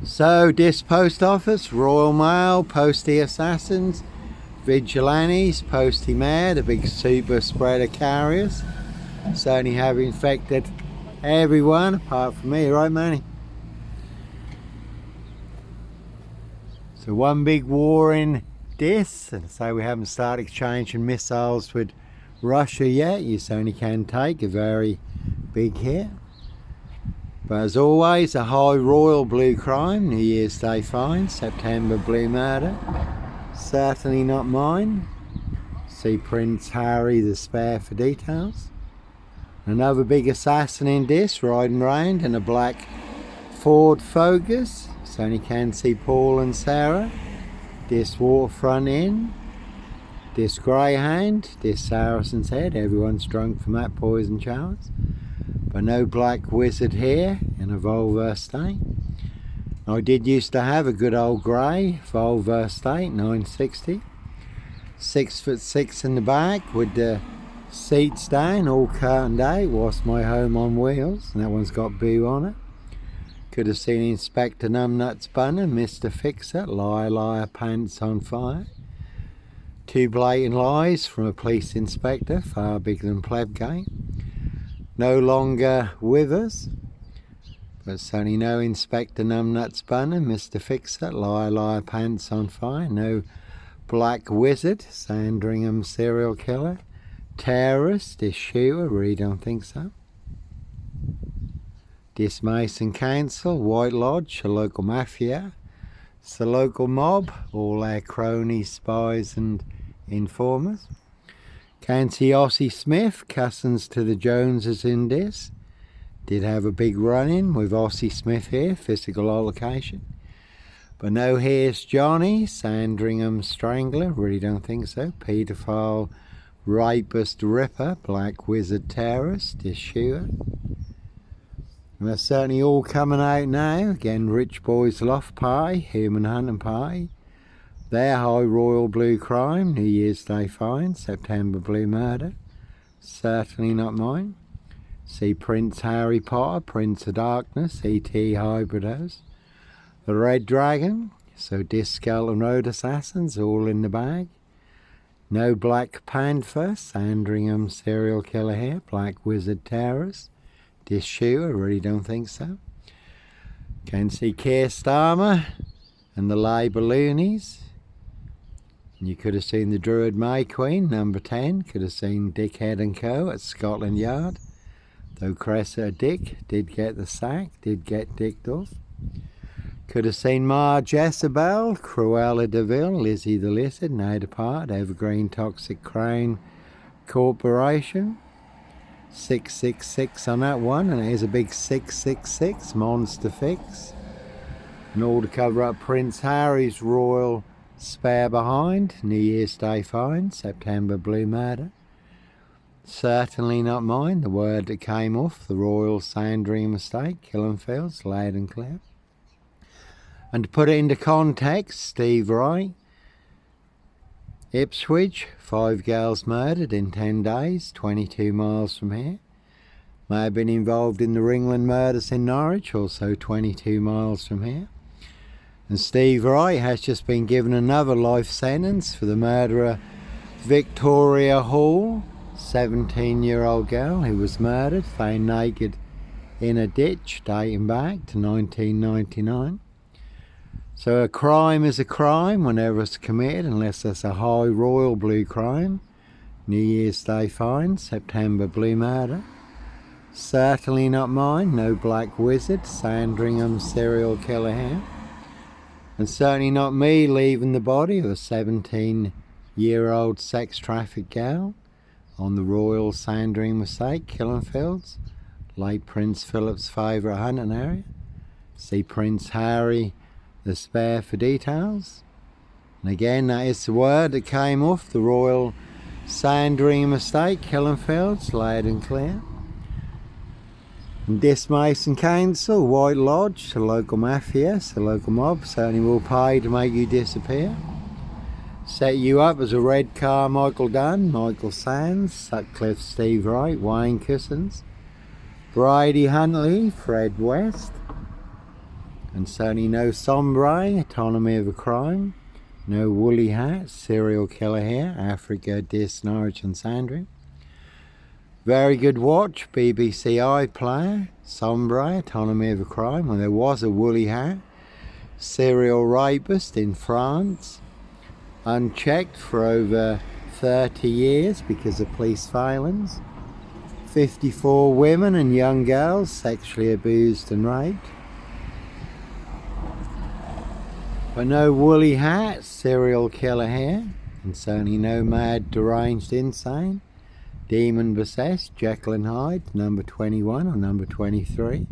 So this post office, Royal Mail, postie assassins, vigilantes, postie mare, the big super spreader carriers, certainly have infected everyone apart from me, right Manny? So one big war in this, and so we haven't started exchanging missiles with Russia yet. You certainly can take a very big hit. But as always, a high royal blue crime, New Year's Day fine, September blue murder, certainly not mine. See Prince Harry the spare for details. Another big assassin in this, riding round in a black Ford Focus. Certainly can see Paul and Sarah. This waterfront inn. This greyhound, this Saracen's Head. Everyone's drunk from that poison showers. But no black wizard here in a Volvo estate. I did used to have a good old grey Volvo estate, 960. 6'6" in the back with the seats down, all curtained out. Was my home on wheels, and that one's got boo on it. Could have seen Inspector Numbnuts Bunner, Mr. Fixer, liar, liar, pants on fire. Two blatant lies from a police inspector, far bigger than Plebgate. No longer with us, but certainly no Inspector Numbnuts Bunner, Mr. Fixer, liar, liar, pants on fire. No black wizard, Sandringham serial killer, terrorist, this shooter, really don't think so. This Mason Council, White Lodge, a local mafia. It's the local mob, all their cronies, spies and informers. Can see Ossie Smith, cousins to the Joneses in this. Did have a big run-in with Ossie Smith here, physical altercation. But no here's Johnny, Sandringham strangler, really don't think so. Paedophile, rapist, ripper, black wizard terrorist, this shooter. And they're certainly all coming out now. Again, Rich Boys Loft Party, Human Hunting Party. Their high royal blue crime, New Year's Day fine, September blue murder. Certainly not mine. See Prince Harry Potter, Prince of Darkness, E.T. Hybridos. The Red Dragon, so Discal and Road Assassins, all in the bag. No Black Panther, Sandringham serial killer here, Black Wizard terrorist. This shooter, really don't think so. Can see Keir Starmer and the Labour loonies. You could have seen the Druid May Queen, number 10. Could have seen Dickhead and Co. at Scotland Yard. Though Cressida Dick did get the sack, did get dicked off. Could have seen Ma Jezebel, Cruella de Vil, Lizzie the Lizard, now depart, Evergreen Toxic Crane Corporation. 666 on that one, and here's a big 666, Monster Fix. And all to cover up Prince Harry's royal spare behind, New Year's Day fine, September blue murder. Certainly not mine, the word that came off the Royal Sandringham estate, Killenfields, loud and clear. And to put it into context, Steve Wright, Ipswich, 5 girls murdered in 10 days, 22 miles from here. May have been involved in the Ringland murders in Norwich, also 22 miles from here. And Steve Wright has just been given another life sentence for the murderer Victoria Hall, 17-year-old girl who was murdered, found naked in a ditch dating back to 1999. So a crime is a crime whenever it's committed, unless it's a high royal blue crime. New Year's Day fine, September blue murder. Certainly not mine, no black wizard, Sandringham serial killer here. And certainly not me leaving the body of a 17-year-old sex trafficked girl on the Royal Sandringham estate, Killenfields, late Prince Philip's favourite hunting area. See Prince Harry the spare for details. And again, that is the word that came off the Royal Sandringham estate, Killenfields, loud and clear. And this Mason Council, White Lodge, the local mafia, the local mob, certainly will pay to make you disappear. Set you up as a red car, Michael Dunn, Michael Sands, Sutcliffe Steve Wright, Wayne Cousins, Brady Huntley, Fred West. And certainly no sombre, autonomy of a crime. No woolly hat, serial killer here, Africa, Dis, Norwich and Sandringham. Very good watch, BBC iPlayer, sombre, autonomy of a crime. Well, there was a woolly hat, serial rapist in France, unchecked for over 30 years because of police failings. 54 women and young girls sexually abused and raped. But no woolly hat, serial killer here, and certainly no mad, deranged, insane. Demon possessed, Jekyll and Hyde, number 21 or number 23.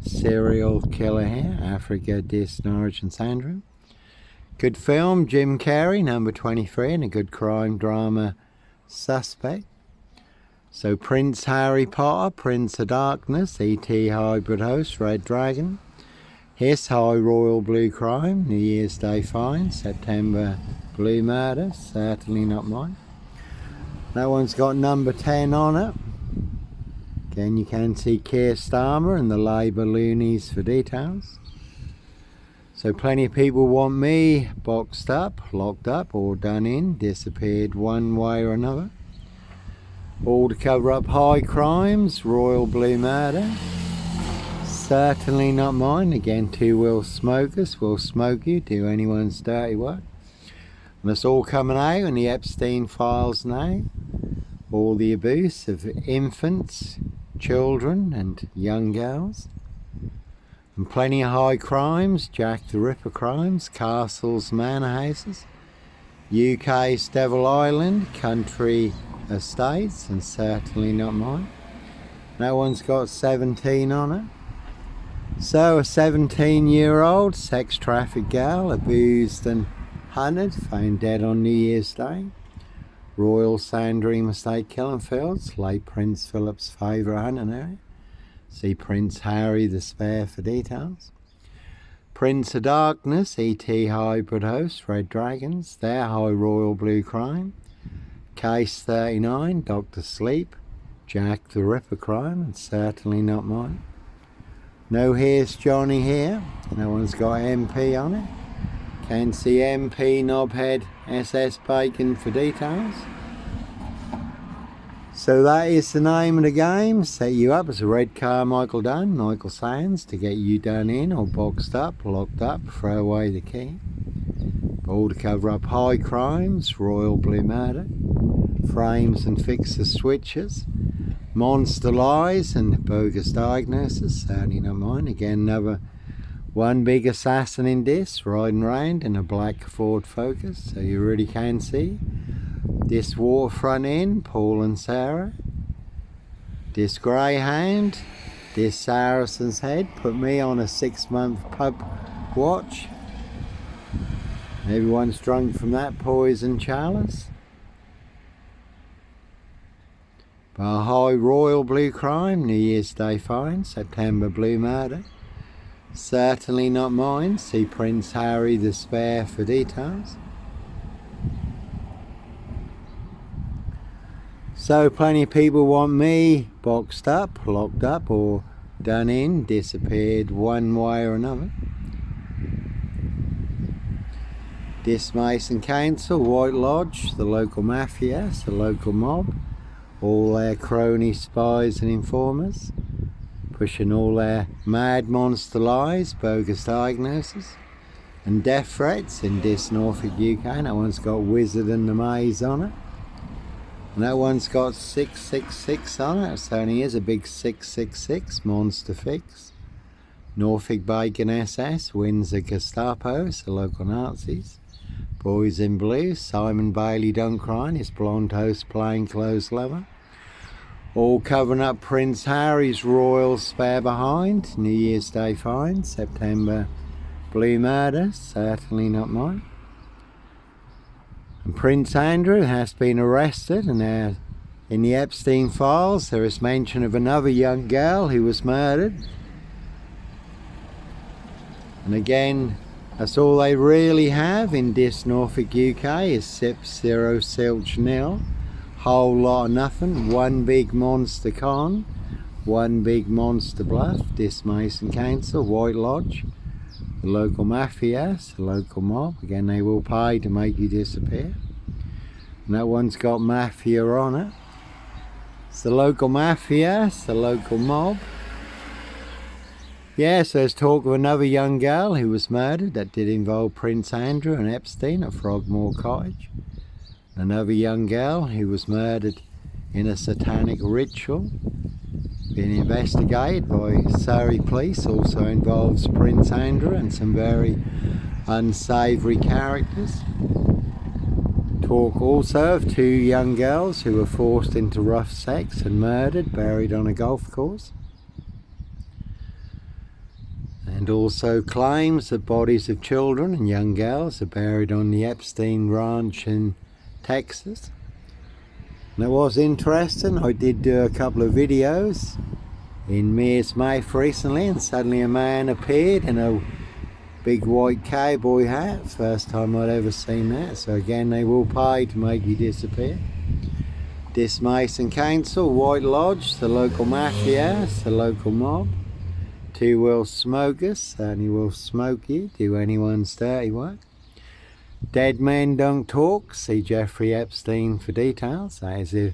Serial killer here, Africa, Dis, Norwich and Sandringham. Good film, Jim Carrey, number 23, and a good crime drama suspect. So Prince Harry Potter, Prince of Darkness, E.T. Hybrid Host, Red Dragon. Hiss, High Royal Blue Crime, New Year's Day Fine, September Blue Murder, certainly not mine. That one's got number 10 on it. Again, you can see Keir Starmer and the Labour loonies for details. So plenty of people want me boxed up, locked up or done in, disappeared one way or another. All to cover up high crimes, royal blue murder. Certainly not mine. Again, two will smokers will smoke you, do anyone's dirty work. And it's all coming out in the Epstein files now. All the abuse of infants, children and young girls. And plenty of high crimes, Jack the Ripper crimes, castles, manor houses. UK's Devil Island, country estates, and certainly not mine. That one's got 17 on it. So a 17-year-old sex trafficked girl, abused and hunted, found dead on New Year's Day. Royal Sandringham Estate, Killenfields, late Prince Philip's favourite hunting area. See Prince Harry the Spare for details. Prince of Darkness, E.T. Hybrid Host, Red Dragons, their High Royal Blue Crime. Case 39, Dr. Sleep, Jack the Ripper crime, and certainly not mine. No Here's Johnny here, no one's got MP on it. Can see MP Knobhead SS Bacon for details. So that is the name of the game. Set you up as a red car Michael Dunn, Michael Sands, to get you done in or boxed up, locked up, throw away the key. All to cover up high crimes, royal blue murder, frames and fix the switches, monster lies and bogus diagnosis, certainly not mine. Again, another one big assassin in this, riding round in a black Ford Focus, so you really can see. This waterfront inn, Paul and Sarah. This greyhound, this Saracen's Head, put me on a 6-month pub watch. Everyone's drunk from that poison chalice. But a high royal blue crime, New Year's Day fine, September blue murder. Certainly not mine. See Prince Harry the Spare for details. So plenty of people want me boxed up, locked up or done in, disappeared one way or another. Dis Mason Council, White Lodge, the local mafia, the local mob, all their crony spies and informers, pushing all their mad monster lies, bogus diagnosis, and death threats in Dis Norfolk UK. That one's got Wizard and the Maze on it. And that one's got 666 on it. It certainly is a big 666 monster fix. Norfolk Bacon SS, Windsor Gestapos, the local Nazis. Boys in Blue, Simon Bailey Don't Cry, his blonde host plainclothes lover. All covering up Prince Harry's royal spare behind. New Year's Day fine, September blue murder, certainly not mine. And Prince Andrew has been arrested, and in the Epstein files there is mention of another young girl who was murdered. And again, that's all they really have in Dis Norfolk UK is Sip 0 Silch nil. Whole lot of nothing. One big monster con, one big monster bluff. Dis Mason Council, White Lodge, the local mafia, the local mob. Again, they will pay to make you disappear. And that one's got mafia on it. It's the local mafia, it's the local mob. Yes, there's talk of another young girl who was murdered. That did involve Prince Andrew and Epstein at Frogmore Cottage. Another young girl who was murdered in a satanic ritual. Being investigated by Surrey police. Also involves Prince Andrew and some very unsavoury characters. Talk also of 2 young girls who were forced into rough sex and murdered, buried on a golf course. And also claims that bodies of children and young girls are buried on the Epstein Ranch in Texas. And it was interesting. I did do a couple of videos in Mears Math recently, and suddenly a man appeared in a big white cowboy hat. First time I'd ever seen that. So again, they will pay to make you disappear. Dismason Council, White Lodge, the local mafia, the local mob. 2 will smokers, certainly will smoke you, do anyone's dirty work. Dead men don't talk, see Jeffrey Epstein for details. That is, if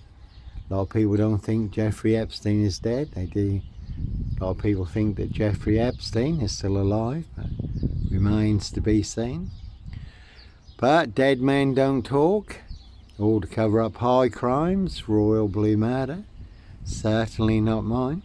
a lot of people don't think Jeffrey Epstein is dead. They do. A lot of people think that Jeffrey Epstein is still alive, but remains to be seen. But dead men don't talk, all to cover up high crimes, royal blue murder. Certainly not mine.